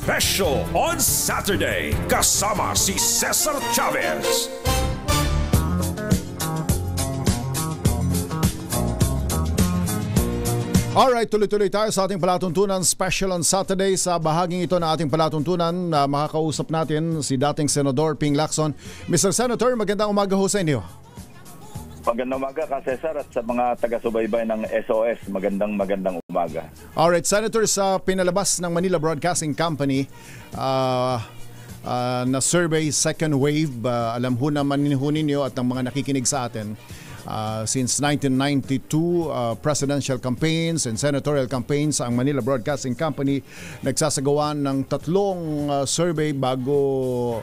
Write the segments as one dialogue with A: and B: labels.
A: Special on Saturday kasama si Cesar Chavez.
B: Alright, tuloy-tuloy tayo sa ating palatuntunan special on Saturday. Sa bahaging ito ng ating palatuntunan, makakausap natin si dating Senador Ping Lacson. Mr. Senator, magandang umaga ho sa inyo.
C: Magandang umaga ka, Cesar, at sa mga taga-subaybay ng SOS, magandang umaga.
B: Alright, Senator, sa pinalabas ng Manila Broadcasting Company na survey second wave, alam ho naman ninyo at ng mga nakikinig sa atin, since 1992, presidential campaigns and senatorial campaigns ang Manila Broadcasting Company nagsasagawa ng tatlong survey bago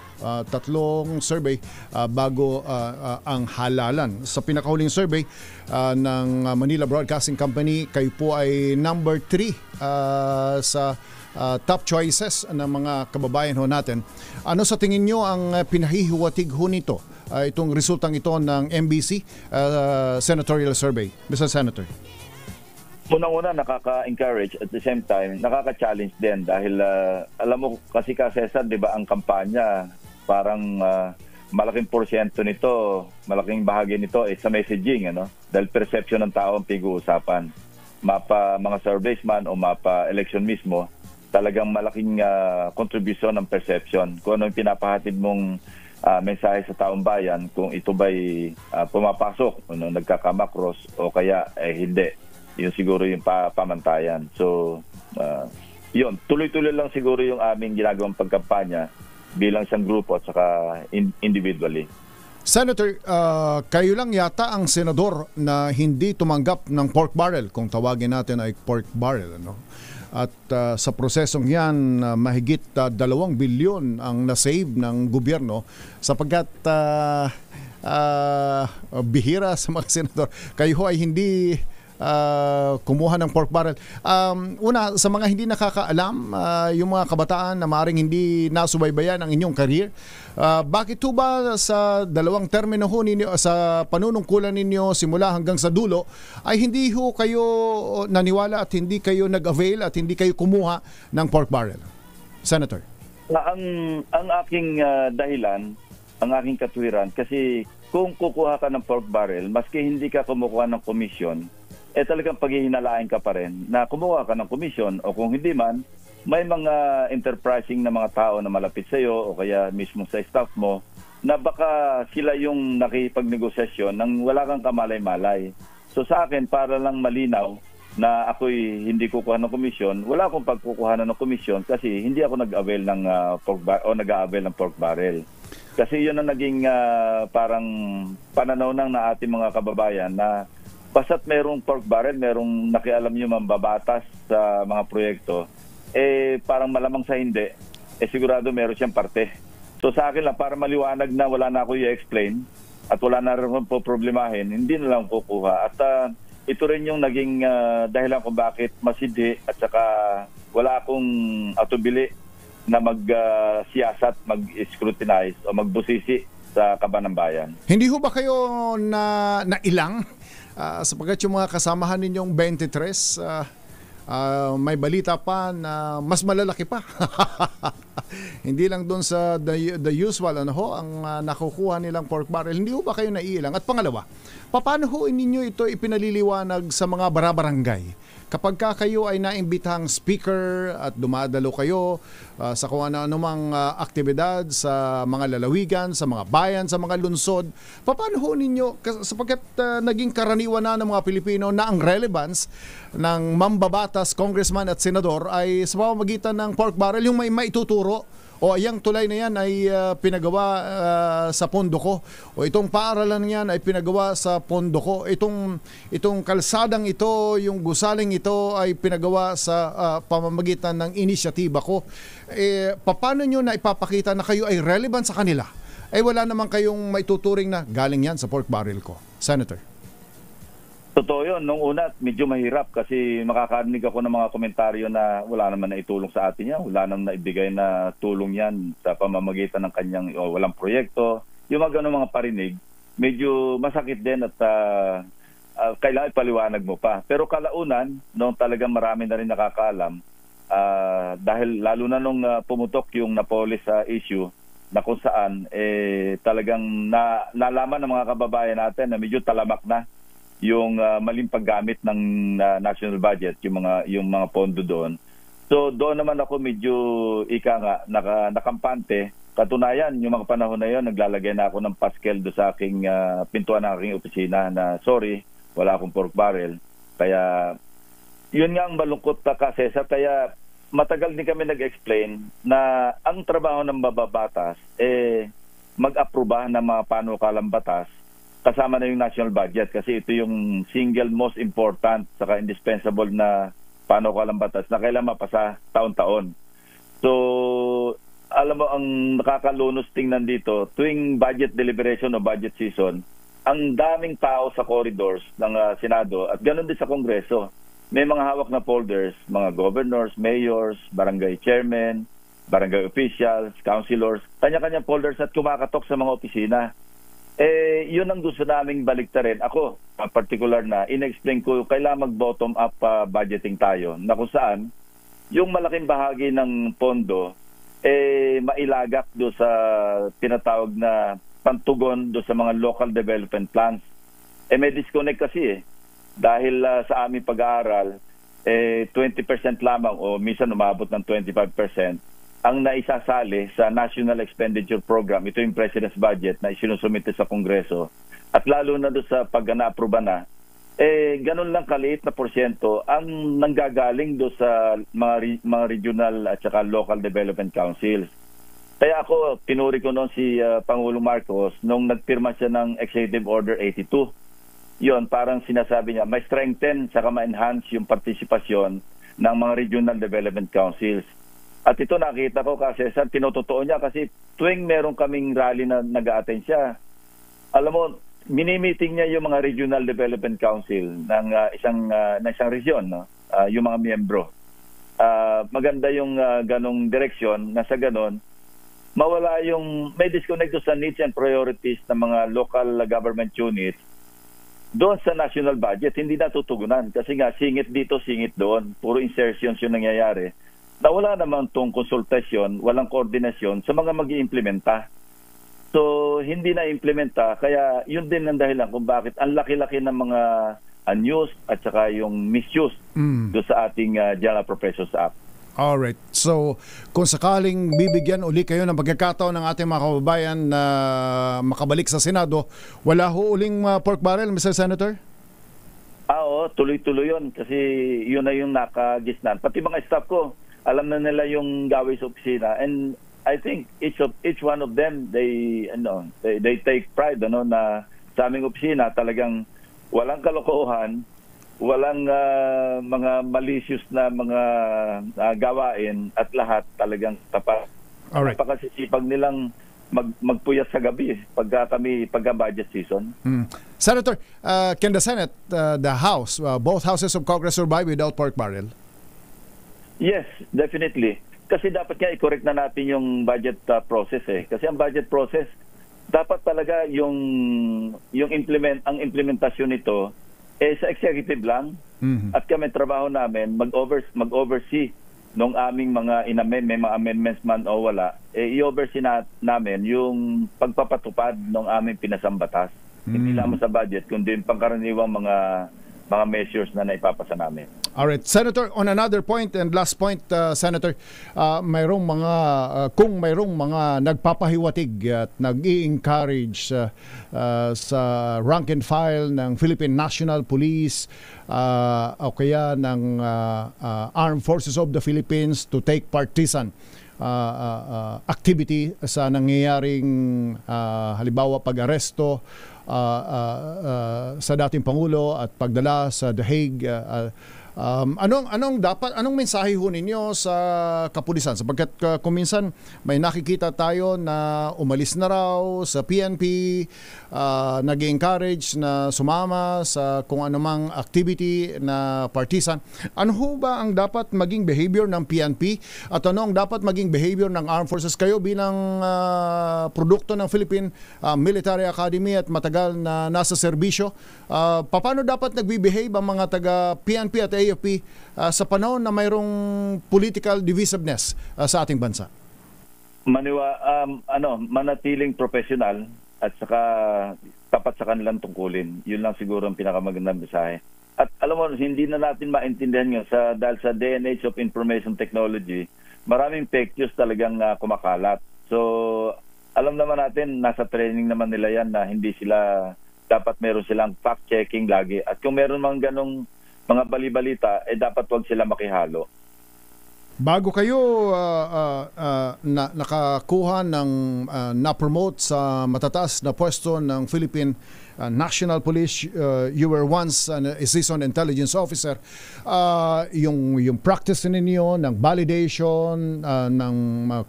B: ang halalan. Sa pinakahuling survey ng Manila Broadcasting Company, kayo po ay number 3 sa top choices ng mga kababayan ho natin. Ano sa tingin nyo ang pinahihiwatig ho nito? Itong resultang ito ng MBC senatorial survey, Mr. Senator?
C: Unang-una, nakaka-encourage at the same time, nakaka-challenge din dahil alam mo kasi ka, Cesar, di ba ang kampanya parang malaking porsyento nito, malaking bahagi nito ay sa messaging, ano? Dahil perception ng tao ang pag-uusapan. Mapa mga surveys man o mapa election mismo, talagang malaking contribution ng perception. Kung ano yung pinapahatid mong mensahe sa taong bayan, kung ito ba'y pumapasok, nagkakamakros o kaya hindi. Yun siguro yung pamantayan. So, yun, tuloy-tuloy lang siguro yung aming ginagawang pagkampanya bilang isang grupo at saka individually.
B: Senator, kayo lang yata ang senador na hindi tumanggap ng pork barrel, kung tawagin natin ay pork barrel, ano? At sa prosesong yan, mahigit 2 bilyon ang nasave ng gobyerno sapagkat bihira sa mga senador. Kayo ay hindi kumuha ng pork barrel. Una, sa mga hindi nakakaalam, yung mga kabataan na maaaring hindi nasubaybayan ang inyong career, bakit ho ba sa dalawang termino ho ninyo, sa panunungkulan ninyo simula hanggang sa dulo, ay hindi ho kayo naniwala at hindi kayo nag-avail at hindi kayo kumuha ng pork barrel? Senator.
C: Ang aking dahilan, ang aking katwiran, kasi kung kukuha ka ng pork barrel, maski hindi ka kumukuha ng komisyon, talagang paghihinalain ka pa rin na kumuha ka ng komisyon, o kung hindi man, may mga enterprising na mga tao na malapit sa iyo o kaya mismo sa staff mo na baka sila yung nakipagnegosasyon nang wala kang kamalay-malay. So sa akin, para lang malinaw na ako'y hindi kukuha ng komisyon, wala akong pagkukuhanan ng komisyon kasi hindi ako nag-avail ng nag-avail ng pork barrel. Kasi yun ang naging parang pananaw na ating mga kababayan na basta't merong pork barrel, merong nakialam yung mambabatas sa mga proyekto, parang malamang sa hindi, sigurado meron siyang parte. So sa akin lang, para maliwanag na wala na ako i-explain at wala na rin po problemahin, hindi na lang kukuha. At ito rin yung naging dahilan kung bakit masidhi at saka wala akong atubili na mag-siyasat, mag-scrutinize o magbusisi sa kaban ng bayan.
B: Hindi ho ba kayo nailang? Sapagkat yung mga kasamahan ninyong 23, may balita pa na mas malalaki pa. Hindi lang doon sa the usual ang nakukuha nilang pork barrel. Hindi ho ba kayo naiilang? At pangalawa, paano ho ninyo ito ipinaliliwanag sa mga barabarangay? Kapag kayo ay naimbitang speaker at dumadalo kayo sa kung ano-anumang aktibidad sa mga lalawigan, sa mga bayan, sa mga lungsod, paano ho ninyo, sapagkat naging karaniwan na ng mga Pilipino na ang relevance ng mambabatas, congressman at senador ay sa pamamagitan ng pork barrel, yung may maituturo, o ayang tulay na yan ay pinagawa sa pondo ko, o itong paaralan yan ay pinagawa sa pondo ko, itong kalsadang ito, yung gusaling ito ay pinagawa sa pamamagitan ng inisyatiba ko. Paano nyo na ipapakita na kayo ay relevant sa kanila? Wala naman kayong maituturing na galing yan sa pork barrel ko, Senator.
C: Totoo yun. Nung una, medyo mahirap kasi makakarinig ako ng mga komentaryo na wala naman na itulong sa atin yan. Wala naman na ibigay na tulong yan sa pamamagitan ng kanyang walang proyekto. Yung mga ganun mga parinig, medyo masakit din at kailangan ipaliwanag mo pa. Pero kalaunan, nung talagang marami na rin nakakaalam, dahil lalo na nung pumutok yung Napoles issue na kung saan talagang nalaman ng mga kababayan natin na medyo talamak na yung maling paggamit ng national budget, yung mga pondo doon. So doon naman ako medyo nakampante. Katunayan, yung mga panahon na yon, naglalagay na ako ng paskel do sa aking pintuan ng aking opisina na sorry, wala akong pork barrel. Kaya yun nga ang malungkot ka, Cesar. Kaya matagal din kami nag-explain na ang trabaho ng mababatas mag-aproba ng mga panukalang batas kasama na yung national budget kasi ito yung single most important saka indispensable na panukalang batas na kailangan mapasa taon-taon. So, alam mo, ang nakakalunos tingnan dito, tuwing budget deliberation o budget season, ang daming tao sa corridors ng Senado at ganoon din sa Kongreso. May mga hawak na folders, mga governors, mayors, barangay chairmen, barangay officials, councilors, kanya-kanyang folders at kumakatok sa mga opisina. Yun ang gusto naming baliktarin. Ako, particular na, in-explain ko, kailangan mag-bottom up budgeting tayo na kung saan yung malaking bahagi ng pondo mailagak do sa tinatawag na pantugon do sa mga local development plans. May disconnect kasi dahil sa aming pag-aaral 20% lamang o minsan umabot ng 25% ang naisasali sa National Expenditure Program. Ito yung President's Budget na isinusumite sa Kongreso. At lalo na do sa pag na-aproba na, ganun lang kaliit na porsyento ang nanggagaling do sa mga regional at saka local development councils. Kaya ako, pinuri ko noon si Pangulong Marcos nung nagpirma siya ng Executive Order 82. Yon, parang sinasabi niya, may strengthen saka ma-enhance yung partisipasyon ng mga regional development councils. At ito nakita ko kasi sa tinototoo niya kasi tuwing meron kaming rally na nag-a-attend siya, alam mo, minimiting niya yung mga regional development council ng isang region, no? Yung mga miyembro. Maganda yung ganong direksyon na sa ganon mawala yung may disconnect sa needs and priorities ng mga local government units doon sa national budget. Hindi natutugunan kasi nga singit dito, singit doon, puro insertions yung nangyayari na wala naman tong konsultasyon, walang koordinasyon sa mga mag-iimplementa. So, hindi na-implementa. Kaya, yun din ang dahilan kung bakit ang laki-laki ng mga unused at saka yung misuse do sa ating General Appropriations Act.
B: Alright. So, kung sakaling bibigyan uli kayo ng pagkakataon ng ating mga kababayan na makabalik sa Senado, wala ho uling pork barrel, Mr. Senator?
C: Oo, tuloy-tuloy yun. Kasi yun na yung nakagisnan. Pati mga staff ko, alam na nila yung gawin sa opisina. And I think each one of them they take pride na sa aming opisina talagang walang kalokohan, walang mga malicious na mga gawain at lahat talagang tapat.
B: Alright.
C: Napakasisipag nilang magpuyat sa gabi pagka budget season.
B: Senator, can the Senate, the House, both houses of Congress survive without pork barrel?
C: Yes, definitely. Kasi dapat nga i-correct na natin yung budget process Kasi ang budget process, dapat talaga yung ang implementasyon nito sa executive lang. At kami trabaho namin mag-oversee nung aming mga may mga amendments man o wala, i-oversee namin yung pagpapatupad ng aming pinasang batas. Hindi lamang sa budget, kundi yung pangkaraniwang mga measures na naipapasa namin.
B: Alright, Senator, on another point and last point, Senator, kung mayroong mga nagpapahiwatig at nag-i-encourage sa rank and file ng Philippine National Police o kaya ng Armed Forces of the Philippines to take partisan activity sa nangyayaring halimbawa pag-aresto sa dating Pangulo at pagdala sa The Hague, anong mensahe ho ninyo sa kapulisan sapagkat kung minsan may nakikita tayo na umalis na raw sa PNP, nag-encourage na sumama sa kung anumang activity na partisan. Ano ho ba ang dapat maging behavior ng PNP at ano ang dapat maging behavior ng Armed Forces? Kayo bilang produkto ng Philippine Military Academy at matagal na nasa serbisyo, paano dapat nagbe-behave ang mga taga PNP at AFP sa panahon na mayroong political divisiveness sa ating bansa?
C: Manatiling professional at saka tapat sa kanilang tungkulin. Yun lang siguro ang pinakamagandang mensahe. At alam mo, hindi na natin maintindihan yun dahil sa day and age of information technology, maraming fake news talagang kumakalat. So, alam naman natin, nasa training naman nila yan na hindi sila, dapat meron silang fact-checking lagi. At kung meron mga ganong mga bali-balita, dapat wag sila makihalo.
B: Bago kayo nakakuha ng na-promote sa matataas na pwesto ng Philippine National Police, you were once a seasoned intelligence officer. Yung practice ninyo ng validation, ng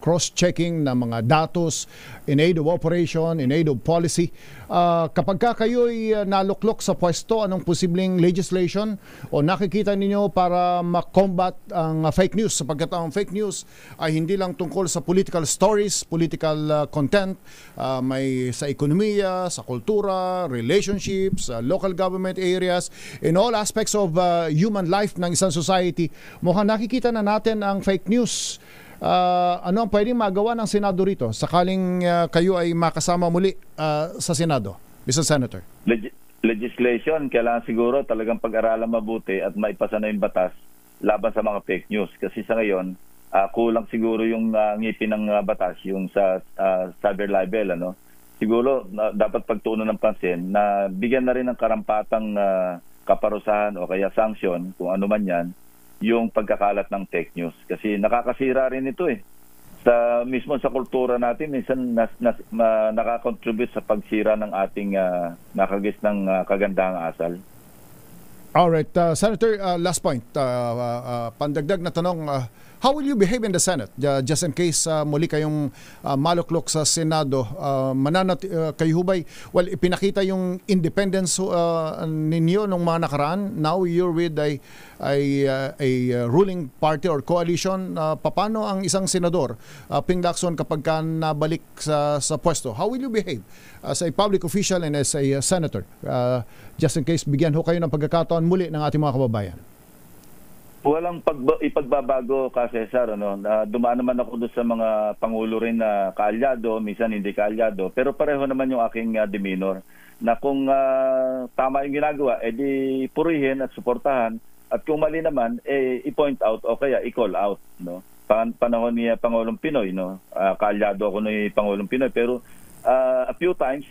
B: cross-checking ng mga datos in aid of operation, in aid of policy. Kapag kayo'y naluklok sa pwesto, anong posibleng legislation o nakikita ninyo para ma-combat ang fake news? Sapagkat ang fake news ay hindi lang tungkol sa political stories, political content, may sa ekonomiya, sa kultura, relationships, local government areas, in all aspects of human life ng isang society. Mukhang nakikita na natin ang fake news. Ano ang pwedeng magawa ng Senado rito sakaling kayo ay makasama muli sa Senado, Mr. Senator?
C: Legislation, kailangan siguro talagang pag-aralan mabuti at maipasa na yung batas laban sa mga fake news. Kasi sa ngayon, kulang siguro yung ngipin ng batas, yung sa cyber libel, siguro dapat pagtuunan ng pansin na bigyan na rin ng karampatang kaparusahan o kaya sanction, kung ano man yan, yung pagkakalat ng fake news. Kasi nakakasira rin ito mismo sa kultura natin, minsan nakakontribute sa pagsira ng ating nakagis ng kagandahang asal.
B: Alright, Senator, last point, pandagdag na tanong, how will you behave in the Senate? Just in case muli kayong maluklok sa Senado, kayo hubay, well, ipinakita yung independence ninyo nung mga nakaraan. Now you're with a ruling party or coalition. Paano ang isang senador, Ping Lacson, kapag ka nabalik sa pwesto? How will you behave as a public official and as a senator? Just in case, bigyan ho kayo ng pagkakataon muli ng ating mga kababayan.
C: Walang ipagbabago ka, Cesar. Dumaan naman ako doon sa mga pangulo rin na kaalyado, minsan hindi kaalyado. Pero pareho naman yung aking demeanor na kung tama yung ginagawa, di purihin at suportahan. At kung mali naman, i-point out o kaya i-call out. Panahon ni Pangulong Pinoy, kaalyado ako ni Pangulong Pinoy. Pero a few times,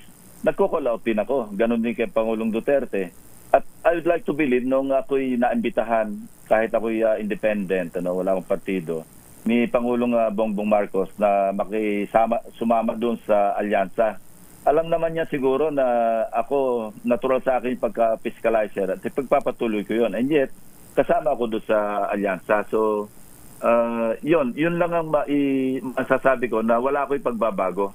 C: nagko-call out din ako. Ganon din kay Pangulong Duterte. At I would like to believe nung ako'y naimbitahan, kahit ako'y independent, wala akong partido, ni Pangulong Bongbong Marcos na sumama doon sa alyansa. Alam naman niya siguro na ako, natural sa akin pagka-fiscalizer at pagpapatuloy ko yun. And yet, kasama ako doon sa alyansa. So, yun lang ang masasabi ko na wala ako'y pagbabago.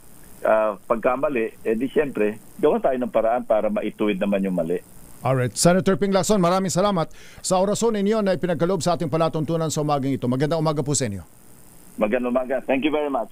C: Pagkamali, di siyempre, gawan tayo ng paraan para maituwid naman yung mali.
B: Alright. Senator Ping Lacson, maraming salamat sa orason ninyo na ipinagkaloob sa ating palatuntunan sa umagang ito. Magandang umaga po sa inyo.
C: Magandang umaga. Thank you very much.